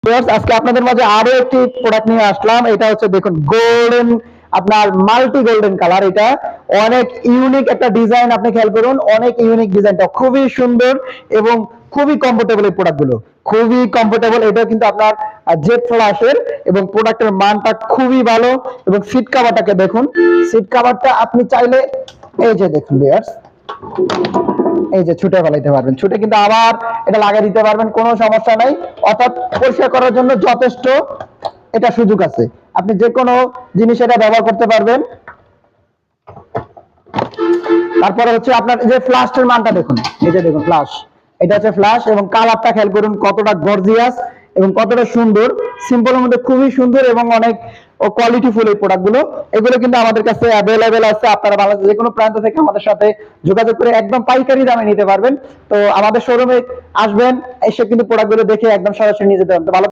Viewers, আজকে আপনাদের মাঝে আরো একটি প্রোডাক্ট নিয়ে আসলাম। এটা হচ্ছে দেখুন গোল্ডেন, আপনার মাল্টি গোল্ডেন কালার। এটা অনেক ইউনিক একটা ডিজাইন, আপনি খেয়াল করুন, অনেক ইউনিক ডিজাইনটা খুবই সুন্দর এবং খুবই কমফোর্টেবল। এই প্রোডাক্টগুলো খুবই কমফোর্টেবল। এটা কিন্তু আপনার জেড ফ্লাশের এবং প্রোডাক্টের মানটা খুবই ভালো। এবং সিট কভারটাকে দেখুন, সিট কভারটা আপনি চাইলে এই যে দেখুন ভিউয়ার্স, এই যে ছুটে ফেলাইতে পারবেন, ছুটে কিন্তু আবার এটা লাগিয়ে দিতে পারবেন, কোনো সমস্যা নাই। অর্থাৎ পরিষ্কার করার জন্য যথেষ্ট এটা সুযোগ আছে, আপনি যে কোনো জিনিস এটা ব্যবহার করতে পারবেন। তারপরে হচ্ছে আপনার এই যে ফ্ল্যাশের মানটা দেখুন, এই যে দেখুন ফ্ল্যাশ, এটা হচ্ছে ফ্ল্যাশ এবং কালারটা খেয়াল করুন কতটা গর্জিয়াস এবং কতটা সুন্দর। সিম্পলের মধ্যে খুবই সুন্দর এবং অনেক কোয়ালিটিফুল এই প্রোডাক্টগুলো। এগুলো কিন্তু আমাদের কাছে অ্যাভেলেবেল আছে। আপনারা বাংলাদেশের যে কোনো প্রান্ত থেকে আমাদের সাথে যোগাযোগ করে একদম পাইকারি দামে নিতে পারবেন। তো আমাদের শোরুমে আসবেন, এসে কিন্তু প্রোডাক্টগুলো দেখে একদম সরাসরি নিয়ে যেতে পারবেন। ভালো